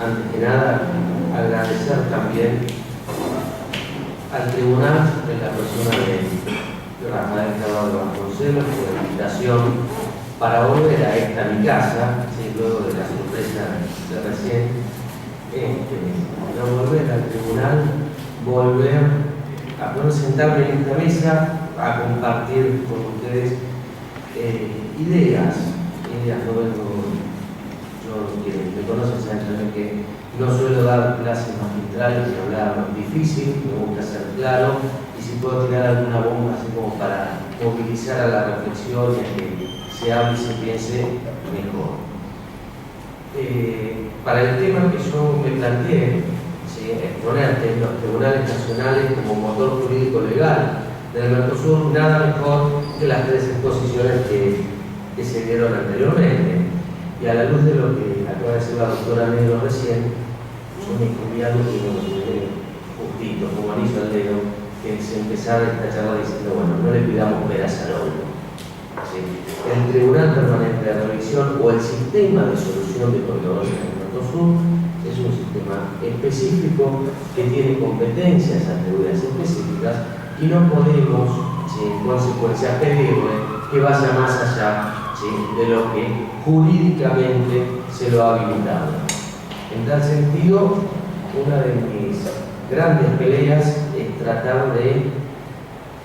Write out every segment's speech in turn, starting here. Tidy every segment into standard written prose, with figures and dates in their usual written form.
antes que nada, agradecer también al tribunal en la persona de Rafael Carvalho Vasconcelos por la invitación para volver a esta mi casa, ¿sí? Luego de la sorpresa de recién, no volver al tribunal, volver a poder sentarme en esta mesa a compartir con ustedes ideas. No vengo, yo que me conocen saben también que no suelo dar clases magistrales ni hablar difícil, me gusta ser claro, y si puedo tirar alguna bomba así como para movilizar a la reflexión y a que se hable y se piense mejor. Para el tema que yo me planteé, ¿sí? Exponer ante los tribunales nacionales como motor jurídico legal del Mercosur, nada mejor que las tres exposiciones que se dieron anteriormente. Y a la luz de lo que acaba de decir la doctora Negro recién, yo me escribí algo que me lo justito, como anillo al dedo, que es empezar esta charla diciendo, bueno, no le pidamos peras al olmo. ¿Sí? El Tribunal Permanente de Revisión o el sistema de solución de controversias en el Mercosur es un sistema específico que tiene competencias atribuidas específicas y no podemos, ¿sí? En consecuencia, pedirle que vaya más allá, ¿sí? De lo que jurídicamente se lo ha habilitado. En tal sentido, una de mis grandes peleas es tratar de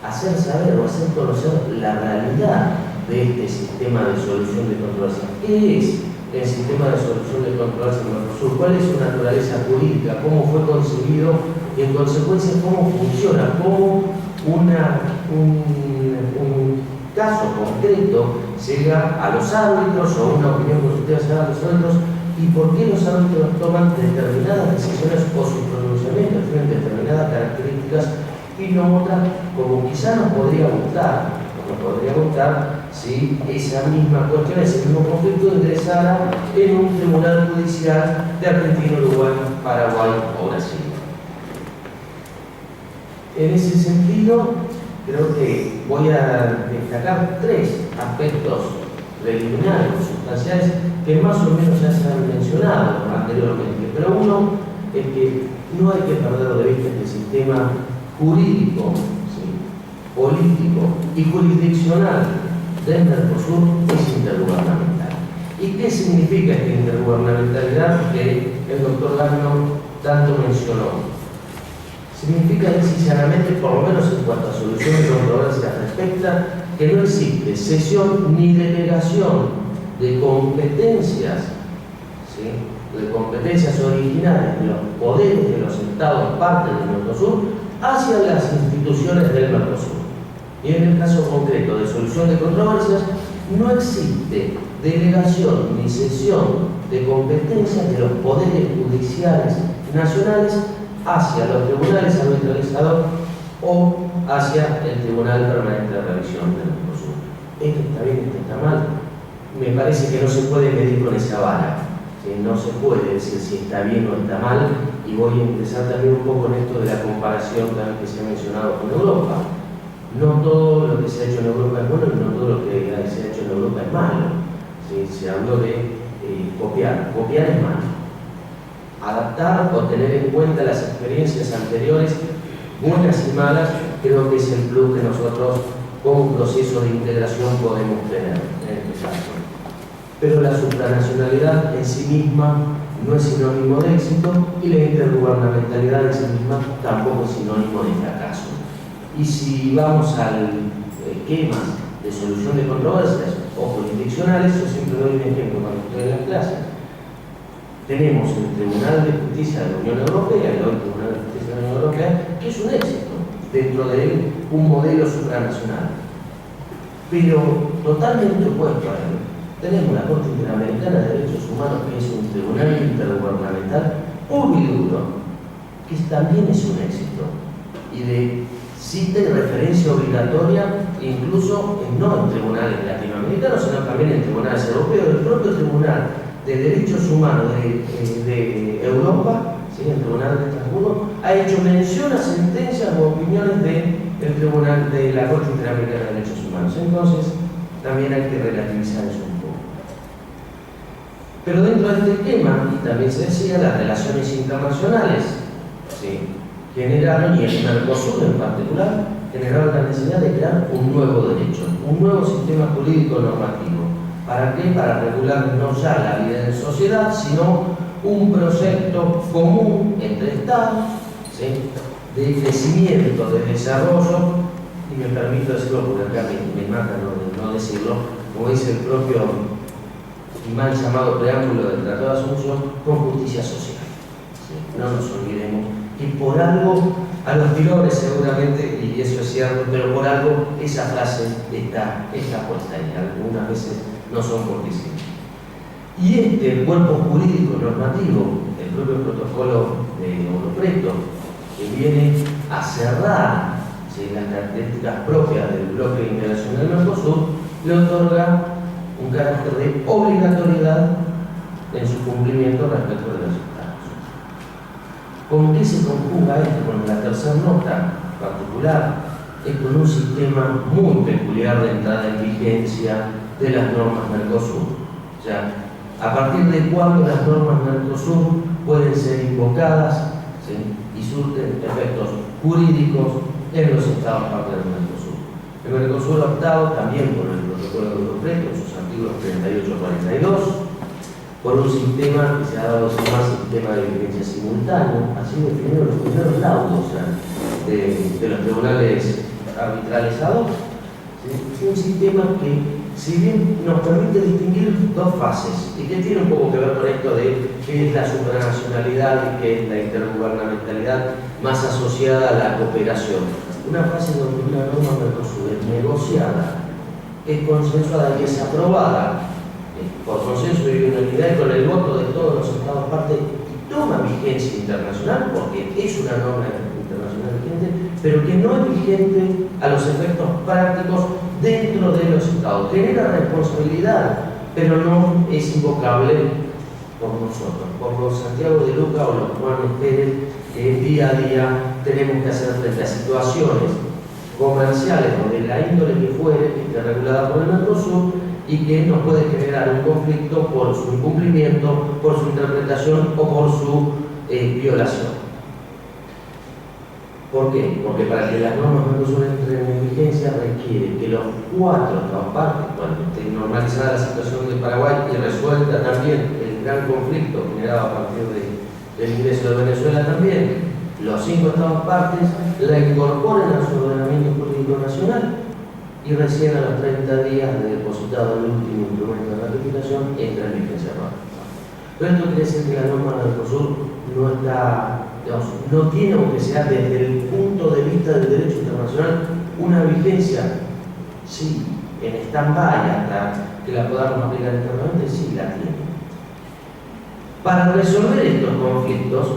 hacer saber o hacer conocer la realidad de este sistema de solución de controversias. ¿Qué es el sistema de solución de controversias en Mercosur? ¿Cuál es su naturaleza jurídica? ¿Cómo fue concebido? Y en consecuencia, ¿cómo funciona? ¿Cómo un caso concreto llega a los árbitros o una opinión consultiva llega a los árbitros? ¿Y por qué los árbitros toman determinadas decisiones o sus pronunciamientos tienen determinadas características y no otras, como quizá nos podría gustar si esa misma cuestión, ese mismo conflicto ingresara en un tribunal judicial de Argentina, Uruguay, Paraguay o Brasil? En ese sentido, creo que voy a destacar tres aspectos preliminares o sustanciales que más o menos ya se han mencionado anteriormente, pero uno es que no hay que perder de vista que el sistema jurídico, ¿sí? Político y jurisdiccional del Mercosur es intergubernamental. ¿Y qué significa esta intergubernamentalidad que el doctor Gagno tanto mencionó? Significa sencillamente, por lo menos en cuanto a soluciones de controversias respecta, que no existe cesión ni delegación de competencias, ¿sí? De competencias originales de los poderes de los estados partes del Mercosur hacia las instituciones del Mercosur. Y en el caso concreto de solución de controversias, no existe delegación ni cesión de competencias de los poderes judiciales nacionales hacia los tribunales arbitralizados o hacia el Tribunal Permanente de Revisión del Mercosur. Esto está bien, esto está mal. Me parece que no se puede medir con esa vara. ¿Sí? No se puede decir si está bien o está mal, y voy a empezar también un poco en esto de la comparación también que se ha mencionado con Europa. No todo lo que se ha hecho en Europa es bueno y no todo lo que se ha hecho en Europa es malo. ¿Sí? Se habló de copiar. Copiar es malo. Adaptar o tener en cuenta las experiencias anteriores, buenas y malas, creo que es el plus que nosotros como proceso de integración podemos tener en este caso. Pero la supranacionalidad en sí misma no es sinónimo de éxito y la intergubernamentalidad en sí misma tampoco es sinónimo de fracaso. Y si vamos al esquema de solución de controversias o jurisdiccionales, yo siempre doy un ejemplo cuando estoy en las clases. Tenemos el Tribunal de Justicia de la Unión Europea, el Tribunal de Justicia de la Unión Europea, que es un éxito dentro de un modelo supranacional. Pero totalmente opuesto a él, tenemos la Corte Interamericana de Derechos Humanos, que es un tribunal intergubernamental puro y duro, que también es un éxito. Y de cita y referencia obligatoria, incluso no en tribunales latinoamericanos, sino también en tribunales europeos. El propio Tribunal de Derechos Humanos de Europa, ¿sí? El Tribunal de Estrasburgo, ha hecho mención a sentencias o opiniones del Tribunal de la Corte Interamericana de Derechos Humanos. Entonces, también hay que relativizar eso un poco. Pero dentro de este tema, y también se decía, las relaciones internacionales, ¿sí?, generaron, y el Mercosur en particular, generaron la necesidad de crear un nuevo derecho, un nuevo sistema jurídico normativo. ¿Para qué? Para regular no ya la vida en sociedad, sino un proyecto común entre Estados, ¿sí?, de crecimiento, de desarrollo, y me permito decirlo porque acá me mata no decirlo, como dice el propio y mal llamado preámbulo del Tratado de Asunción, con justicia social. ¿Sí? No nos olvidemos que por algo, a los tirones seguramente, y eso es cierto, pero por algo esa frase está puesta ahí, algunas veces no son cortesías. Y el cuerpo jurídico normativo, el propio protocolo de Europreto, que viene a cerrar, ¿sí?, las características propias del bloque de integración del Mercosur, le otorga un carácter de obligatoriedad en su cumplimiento respecto de los Estados. ¿Con qué se conjuga esto? Con la tercera nota particular, es con un sistema muy peculiar de entrada en vigencia de las normas Mercosur. O sea, a partir de cuándo las normas Mercosur pueden ser invocadas, ¿sí?, y surten efectos jurídicos en los Estados parte del Mercosur. El Mercosur optado también por el protocolo de Europreto, en sus artículos 38-42, por un sistema que se ha dado más sistema de vigencia simultáneo, así definido los primeros laudos, o sea, de los tribunales arbitrales ad hoc. ¿Sí? Un sistema que, si bien nos permite distinguir dos fases, y que tiene un poco que ver con esto de qué es la supranacionalidad y qué es la intergubernamentalidad más asociada a la cooperación. Una fase donde una norma Mercosur es negociada, es consensuada y es aprobada por consenso y unanimidad y con el voto de todos los Estados partes, y toma vigencia internacional porque es una norma internacional vigente, pero que no es vigente a los efectos prácticos dentro de los Estados. Genera responsabilidad, pero no es invocable por nosotros, por los Santiago de Luca o los Juan Pérez, que día a día tenemos que hacer frente a situaciones comerciales o de la índole que fuere, que esté regulada por el Mercosur, y que nos puede generar un conflicto por su incumplimiento, por su interpretación o por su violación. ¿Por qué? Porque para que las normas Mercosur entren en vigencia requiere que los 4 Estados partes, cuando esté normalizada la situación de Paraguay y resuelta también el gran conflicto generado a partir del ingreso de Venezuela también, los 5 Estados partes la incorporen a su ordenamiento jurídico nacional y recién a los 30 días de depositado el último instrumento de ratificación entra en vigencia nueva. Pero esto quiere decir que la norma del Mercosur no está, digamos, no tiene, aunque sea desde el punto de vista del derecho internacional, una vigencia, sí, en stand-by hasta que la podamos aplicar internamente, sí la tiene. Para resolver estos conflictos,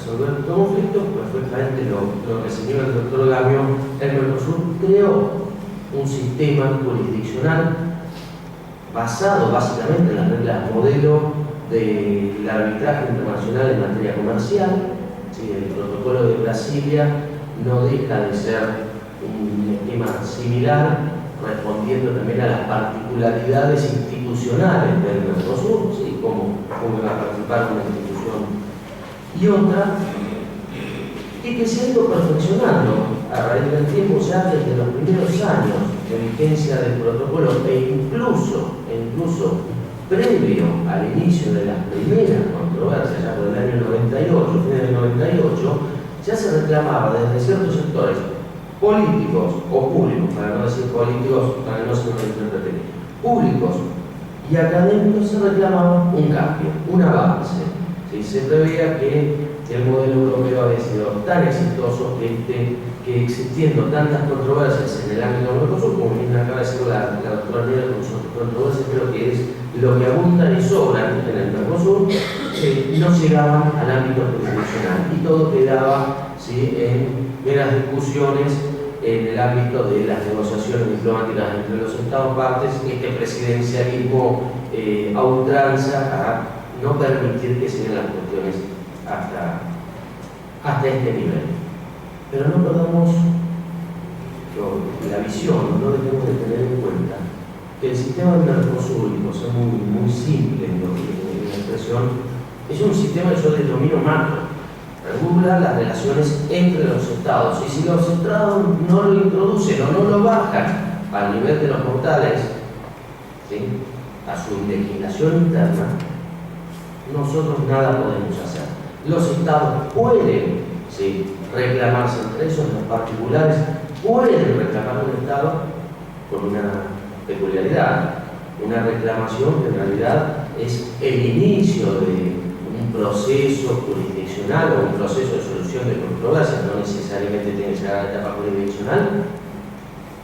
perfectamente lo reseñó el doctor Gamio, el Mercosur creó un sistema jurisdiccional basado básicamente en las reglas modelo del arbitraje internacional en materia comercial. ¿Sí? El protocolo de Brasilia no deja de ser un esquema similar, respondiendo también a las particularidades institucionales del Mercosur, ¿sí? Como va a participar una institución y otra, y que se ha ido perfeccionando a raíz del tiempo, ya desde los primeros años de vigencia del protocolo e incluso previo al inicio de las primeras controversias, ya por el año 98, fin del 98, ya se reclamaba desde ciertos sectores políticos o públicos, para no decir políticos, para que no se nos interprete, públicos y académicos, se reclamaba un cambio, un avance. ¿Sí? Se preveía que el modelo europeo había sido tan exitoso que existiendo tantas controversias en el ámbito del Mercosur, como bien acaba de decir la doctora Nera con sus controversias, creo que es lo que abundan y sobran en el Mercosur, no llegaban al ámbito jurisdiccional y todo quedaba, ¿sí?, en meras discusiones en el ámbito de las negociaciones diplomáticas entre los Estados partes, este presidencialismo a ultranza a no permitir que se den las cuestiones hasta este nivel. Pero no perdamos la visión, no debemos de tener en cuenta que el sistema del Mercosur, y por ser muy simple en especialización, es un sistema que yo denomino macro. Regula las relaciones entre los estados, y si los estados no lo introducen o no lo bajan al nivel de los mortales, ¿sí?, a su legislación interna, nosotros nada podemos hacer. Los estados pueden, ¿sí?, reclamarse entre ellos, los particulares pueden reclamar un estado con una peculiaridad, una reclamación que en realidad es el inicio de un proceso jurisdiccional o un proceso de solución de controversias, no necesariamente tiene que llegar a la etapa jurisdiccional,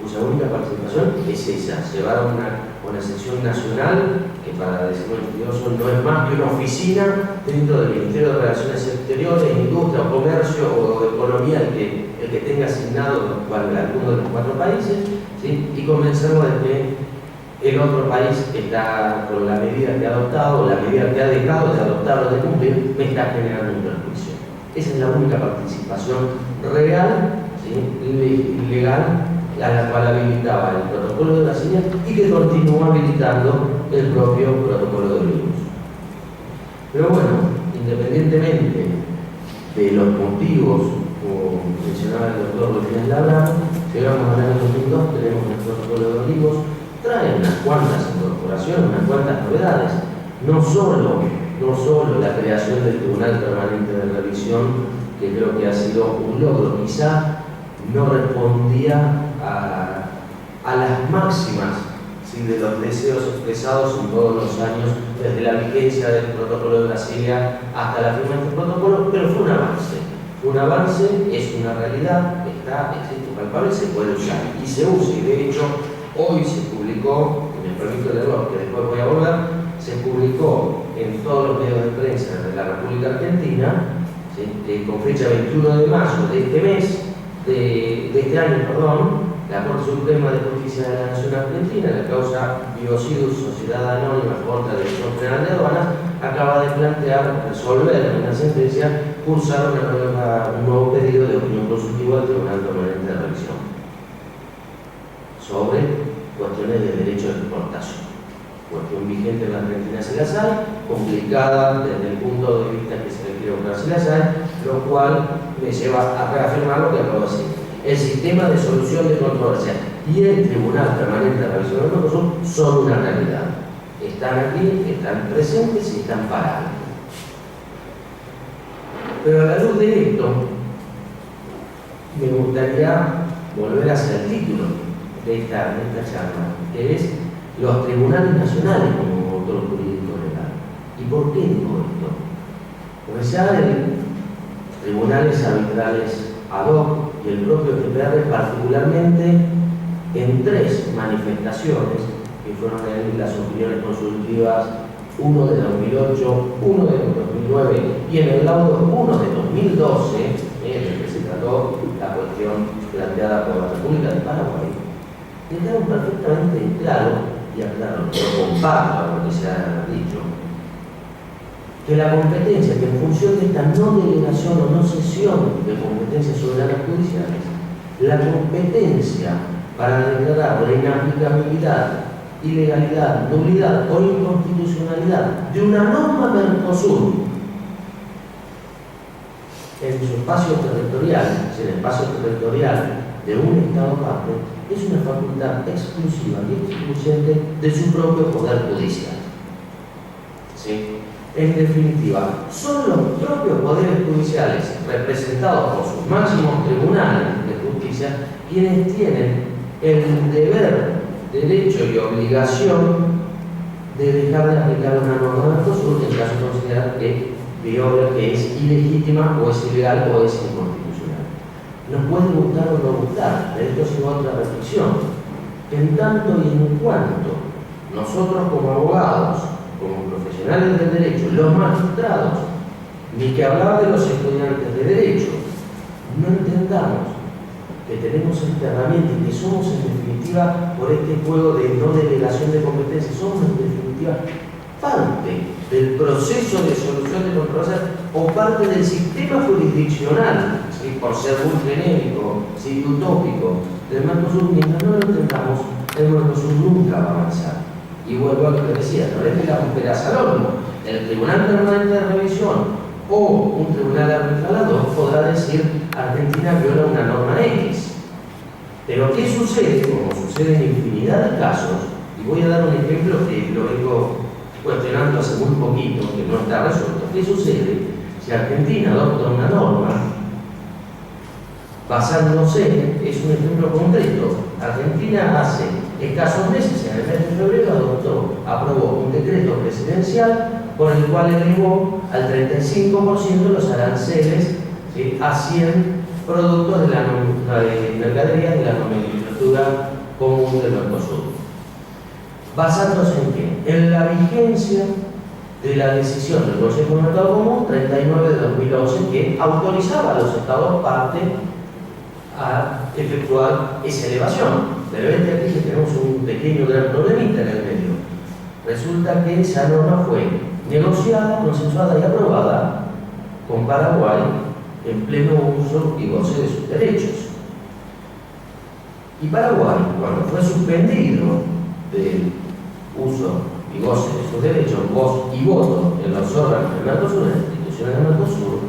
cuya única participación es esa, llevar a una sección nacional que, para decirlo mentiroso, no es más que una oficina dentro del Ministerio de Relaciones Exteriores, Industria o Comercio o Economía, el que tenga asignado alguno de los 4 países, ¿sí?, y convencerlo de que el otro país está con la medida que ha adoptado, o la medida que ha dejado de adoptar o de cumplir, me está generando un perjuicio. Esa es la única participación real, ¿sí?, legal, a la cual habilitaba el protocolo de Brasilia y que continúa habilitando el propio protocolo de Olivos. Pero bueno, independientemente de los motivos, como mencionaba el doctor Martínez Labrano, llegamos al año 2002, tenemos el protocolo de Olivos, trae unas cuantas incorporaciones, unas cuantas novedades, no solo la creación del Tribunal Permanente de Revisión, que creo que ha sido un logro, quizá no respondía a las máximas, ¿sí?, de los deseos expresados en todos los años, desde la vigencia del protocolo de Brasilia hasta la firma de este protocolo, pero fue un avance. Un avance, es una realidad, existe, palpable, se puede usar y se usa, y de hecho hoy se publicó, y me permito leerlo que después voy a volver, se publicó en todos los medios de prensa de la República Argentina, ¿sí?, con fecha 21 de mayo de este mes, de este año, perdón, la Corte Suprema de Justicia de la Nación Argentina, en la causa Biocidus Sociedad Anónima contra la Dirección General de Aduanas, acaba de plantear, resolver en una sentencia, cursar un nuevo pedido de opinión consultiva al Tribunal Permanente de Revisión sobre cuestiones de derecho de exportación. Cuestión vigente en la Argentina se las hay, complicada desde el punto de vista que se le quiere buscar se las hay, lo cual me lleva a reafirmar lo que acabo de decir. El sistema de solución de controversia y el Tribunal Permanente de Revisión del Mercosur son una realidad. Están aquí, están presentes y están parados. Pero a la luz de esto, me gustaría volver hacia el título de esta charla, que es los tribunales nacionales como motor jurídico legal. ¿Y por qué digo esto? Porque ya hay tribunales arbitrales ad hoc y el propio TPR, particularmente en 3 manifestaciones que fueron en las opiniones consultivas, uno de 2008, uno de 2009 y en el laudo 1 de 2012, en el que se trató la cuestión planteada por la República de Paraguay, dejaron perfectamente claro, y aclaro, pero comparto lo que se ha dicho, que la competencia, que en función de esta no delegación o no cesión de competencias soberanas judiciales, la competencia para declarar la inaplicabilidad, ilegalidad, nulidad o inconstitucionalidad de una norma Mercosur en su espacio territorial, en el espacio territorial de un Estado parte, es una facultad exclusiva y excluyente de su propio poder judicial. ¿Sí? En definitiva, son los propios poderes judiciales, representados por sus máximos tribunales de justicia, quienes tienen el deber, derecho y obligación de dejar de aplicar una norma Mercosur en caso de considerar que viola, que es ilegítima o es ilegal o es inconstitucional. Nos puede gustar o no gustar, pero esto es otra reflexión. En tanto y en cuanto nosotros como abogados, como profesionales del derecho, los magistrados, ni que hablar de los estudiantes de derecho, no entendamos que tenemos esta herramienta y que somos en definitiva, por este juego de no delegación de competencias, somos en definitiva parte del proceso de solución de controversias o parte del sistema jurisdiccional, ¿sí?, por ser muy genérico, ¿sí?, utópico, del Mercosur. Mientras no lo entendamos, el Mercosur nunca va a avanzar. Y vuelvo a lo que decía, no es que la peras al horno, el Tribunal Permanente de Revisión o un tribunal arbitrador podrá decir Argentina viola una norma X. Pero ¿qué sucede? Como sucede en infinidad de casos, y voy a dar un ejemplo que lo vengo cuestionando hace muy poquito, que no está resuelto. ¿Qué sucede si Argentina adopta una norma basándose, es un ejemplo concreto, Argentina hace escasos meses, en el mes de febrero, aprobó un decreto presidencial por el cual elevó al 35% los aranceles, ¿sí?, a 100 productos de la mercadería de la nomenclatura común del Mercosur. ¿Basándose en qué? En la vigencia de la decisión del Consejo de Mercado Común 39 de 2011 que autorizaba a los Estados parte a efectuar esa elevación. Pero aquí tenemos un pequeño gran problemita en el medio. Resulta que esa norma fue negociada, consensuada y aprobada con Paraguay en pleno uso y goce de sus derechos. Y Paraguay, cuando fue suspendido del uso y goce de sus derechos, voz y voto en los órganos del Mercosur, en las instituciones del Mercosur,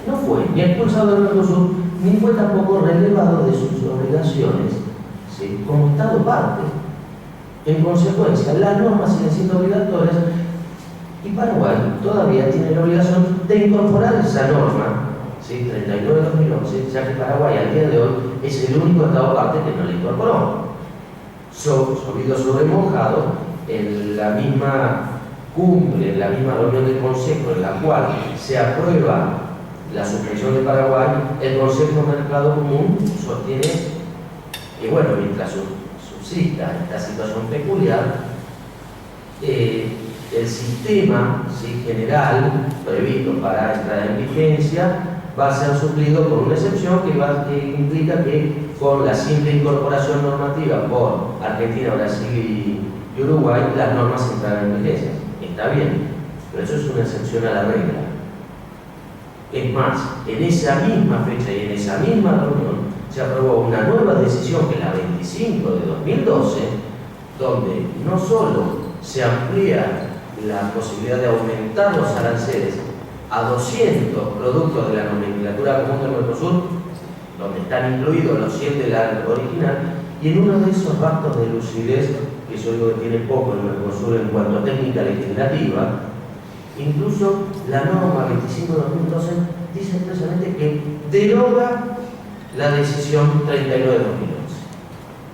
no fue ni expulsado del Mercosur, ni fue tampoco relevado de sus obligaciones, ¿sí?, como Estado parte. En consecuencia, las normas siguen siendo obligatorias y Paraguay todavía tiene la obligación de incorporar esa norma, ¿sí?, 39-2011, ya que Paraguay al día de hoy es el único Estado parte que no la incorporó. Llovido sobre mojado, en la misma cumbre, en la misma reunión del Consejo en la cual se aprueba la suspensión de Paraguay, el Consejo de Mercado Común sostiene que, bueno, mientras subsista esta situación peculiar, el sistema, ¿sí?, general previsto para entrar en vigencia va a ser suplido por una excepción que implica que con la simple incorporación normativa por Argentina, Brasil y Uruguay, las normas entrarán en vigencia. Está bien, pero eso es una excepción a la regla. Es más, en esa misma fecha y en esa misma reunión se aprobó una nueva decisión, que es la 25 de 2012, donde no solo se amplía la posibilidad de aumentar los aranceles a 200 productos de la nomenclatura común del Mercosur, donde están incluidos los 100 de la original, y en uno de esos actos de lucidez, que yo digo que tiene poco el Mercosur en cuanto a técnica legislativa, incluso la norma 25-2012 dice expresamente que deroga la decisión 39 de 2011.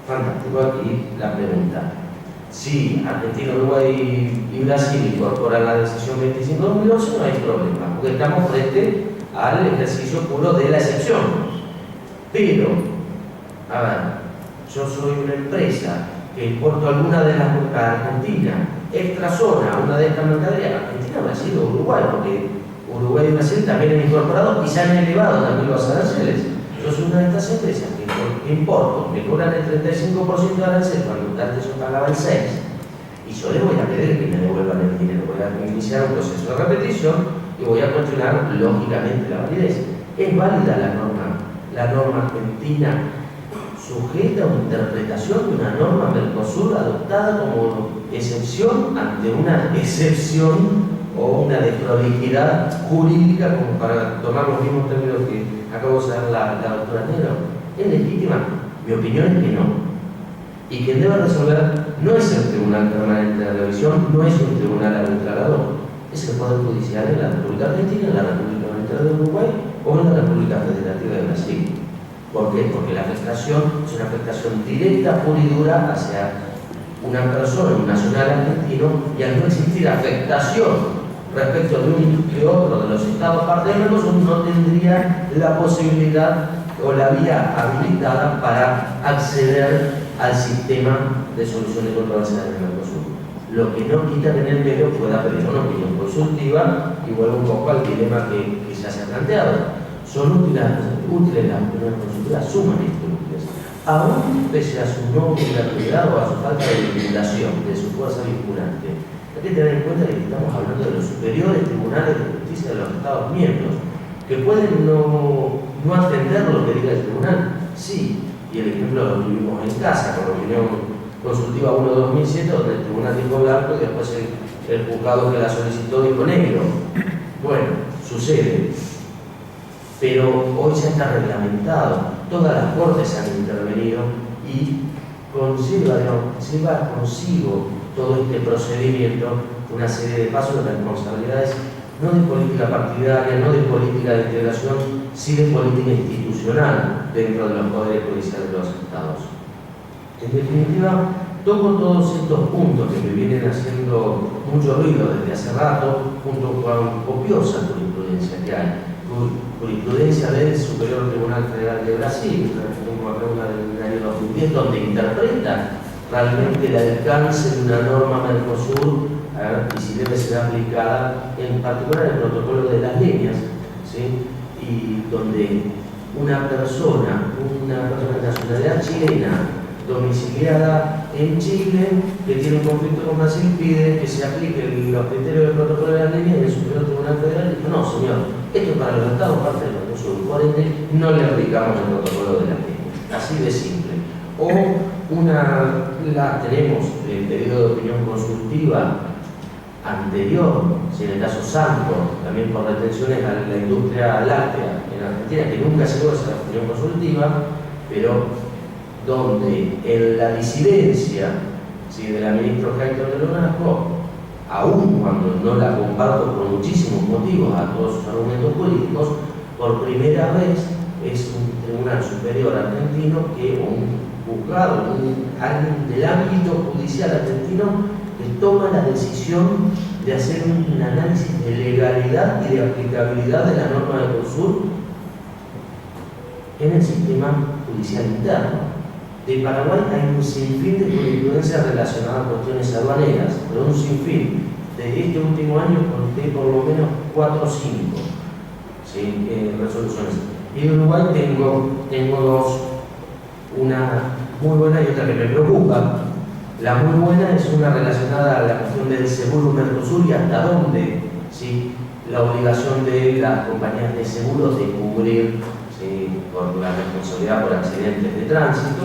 Fantástico. Aquí la pregunta: si Argentina, Uruguay y Brasil incorporan la decisión 25-2011, no hay problema, porque estamos frente al ejercicio puro de la excepción. Pero, a ver, yo soy una empresa que importo alguna de las mercaderías a Argentina, extrazona una de estas mercaderías, Argentina, Brasil o Uruguay, porque Uruguay y Brasil también han incorporado y se han elevado también los aranceles. Yo soy una de estas empresas que importo, me cobran el 35% de arancel cuando antes yo pagaba el 6%, y yo les voy a pedir que me devuelvan el dinero. Voy a iniciar un proceso de repetición y voy a cuestionar lógicamente la validez. ¿Es válida la norma argentina sujeta a una interpretación de una norma Mercosur adoptada como excepción ante una excepción o una desprolijidad jurídica, como para tomar los mismos términos que acabo de usar la doctora Nero? ¿Es legítima? Mi opinión es que no. Y quien debe resolver no es el Tribunal Permanente de Revisión, no es un tribunal arbitrador, es el Poder Judicial en la República Argentina, en la República Oriental de Uruguay o en la República Federativa de Brasil. ¿Por qué? Porque la afectación es una afectación directa, pura y dura hacia una persona, un nacional argentino, y al no existir afectación respecto de un y otro de los estados parte del Mercosur, no tendría la posibilidad o la vía habilitada para acceder al sistema de solución de controversia del Mercosur. Lo que no quita que en el medio pueda pedir una opinión consultiva, y vuelvo un poco al dilema que ya se ha planteado. Son útiles las opiniones consultivas, sumamente útiles, aún pese a su no obligatoriedad o a su falta de vinculación, de su fuerza vinculante. Hay que tener en cuenta que estamos hablando de los superiores tribunales de justicia de los Estados miembros, que pueden no atender lo que diga el tribunal. Sí, y el ejemplo lo tuvimos en casa con la opinión consultiva 1-2007, donde el tribunal dijo blanco y después el juzgado que la solicitó dijo negro. Bueno, sucede. Pero hoy ya está reglamentado, todas las cortes han intervenido y lleva consigo todo este procedimiento una serie de pasos de responsabilidades, no de política partidaria, no de política de integración, sí de política institucional dentro de los poderes judiciales de los estados. En definitiva, toco todos estos puntos que me vienen haciendo mucho ruido desde hace rato, junto con copiosa jurisprudencia que hay. Jurisprudencia del Superior Tribunal Federal de Brasil, una del año 2010, donde interpreta realmente el alcance de una norma Mercosur y si debe ser aplicada, en particular el protocolo de las líneas, ¿sí? Y donde una persona de nacionalidad chilena domiciliada en Chile, que tiene un conflicto con Brasil, pide que se aplique los criterios del protocolo de las líneas y el Superior Tribunal Federal dijo, no señor, esto es para los estados parte del Mercosur, por ende no le aplicamos el protocolo de las líneas, así de simple. O la tenemos el pedido de opinión consultiva anterior, si en el caso Santos, también por retenciones a la industria láctea en Argentina, que nunca llegó a esa opinión consultiva, pero donde en la disidencia, ¿sí?, de la ministra Héctor de Lonasco, aún cuando no la comparto por muchísimos motivos a todos sus argumentos políticos, por primera vez es un tribunal superior argentino que un juzgado, alguien del ámbito judicial argentino que toma la decisión de hacer un análisis de legalidad y de aplicabilidad de la norma de Mercosur en el sistema judicial interno. De Paraguay hay un sinfín de jurisprudencia relacionada a cuestiones aduaneras, pero un sinfín. De este último año conté por lo menos 4 o 5, ¿sí?, resoluciones. Y en Uruguay tengo dos, una muy buena y otra que me preocupa. La muy buena es una relacionada a la cuestión del seguro Mercosur y hasta dónde, ¿sí?, la obligación de las compañías de seguros de cubrir, ¿sí?, por la responsabilidad por accidentes de tránsito.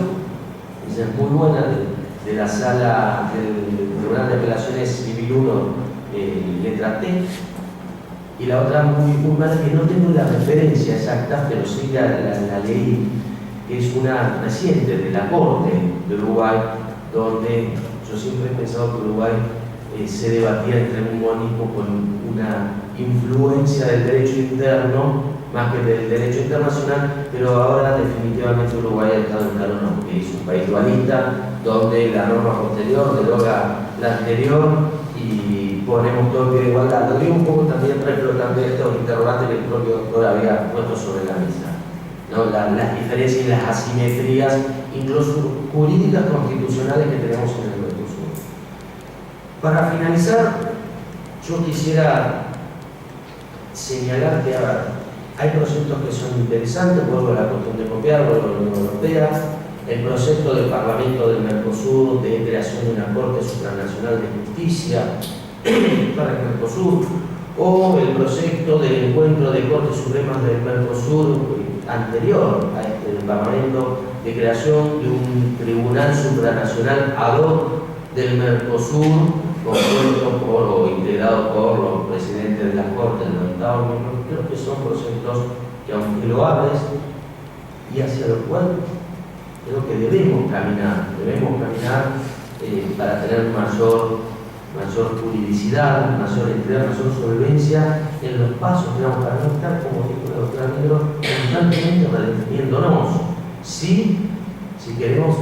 Esa es muy buena, de la sala del Tribunal de Apelaciones Civil 1, letra T. Y la otra muy mala, que no tengo la referencia exacta, pero sí la leí, que es una reciente de la Corte de Uruguay, donde yo siempre he pensado que Uruguay se debatía entre un monismo con una influencia del derecho interno más que del derecho internacional, pero ahora definitivamente Uruguay ha estado en claro, no, que es un país dualista, donde la norma posterior deroga la anterior y ponemos todo en pie de igualdad. Lo digo un poco también reflotando estos interrogantes que el propio doctor había puesto sobre la mesa, ¿no? Las diferencias y las asimetrías, incluso jurídicas constitucionales que tenemos en el Mercosur. Para finalizar, yo quisiera señalar que hay proyectos que son interesantes, vuelvo a la cuestión de copiar, vuelvo a la Unión Europea, el proyecto del Parlamento del Mercosur de creación de una Corte Supranacional de Justicia para el Mercosur, o el proyecto del encuentro de Cortes Supremas del Mercosur anterior a este del Parlamento de creación de un Tribunal Supranacional ad hoc del Mercosur, compuesto por o integrado por los presidentes de las Cortes de los Estados miembros. Creo que son proyectos que, aunque loables, y hacia lo cual creo que debemos caminar para tener mayor juridicidad, mayor entidad, mayor solvencia en los pasos que damos, para no estar, como dijo la doctora Negro, constantemente redefiniéndonos. Si queremos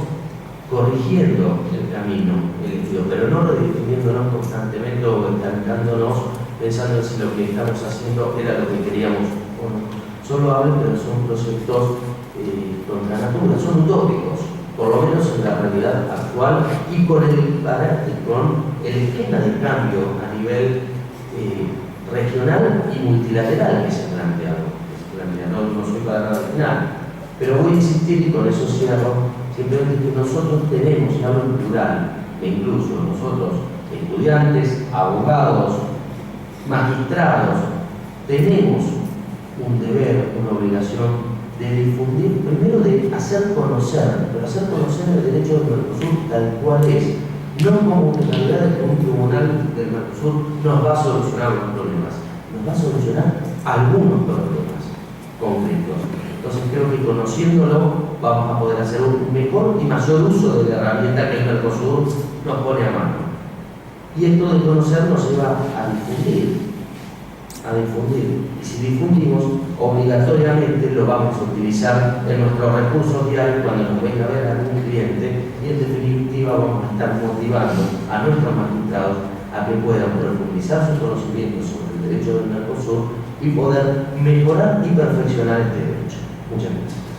corrigiendo el camino elegido, pero no redefiniéndonos constantemente o estancándonos pensando en si lo que estamos haciendo era lo que queríamos o no. Solo hablo, pero son proyectos contra natura, son utópicos, por lo menos en la realidad actual y con el esquema de cambio a nivel regional y multilateral que se ha planteado. No soy para nada final, pero voy a insistir, y con eso cierro, simplemente que nosotros tenemos, y hablo en plural, e incluso nosotros, estudiantes, abogados, magistrados, tenemos un deber, una obligación de difundir, primero de hacer conocer, pero hacer conocer el derecho del Mercosur tal cual es, no como realidad de que un tribunal del Mercosur nos va a solucionar los problemas, nos va a solucionar algunos problemas concretos. Entonces creo que conociéndolo vamos a poder hacer un mejor y mayor uso de la herramienta que el Mercosur nos pone a mano. Y esto de conocer nos lleva a difundir. Y si difundimos, obligatoriamente lo vamos a utilizar en nuestros recursos diarios cuando nos venga a ver algún cliente, y en definitiva vamos a estar motivando a nuestros magistrados a que puedan profundizar sus conocimientos sobre el derecho del Mercosur y poder mejorar y perfeccionar este derecho. Muchas gracias.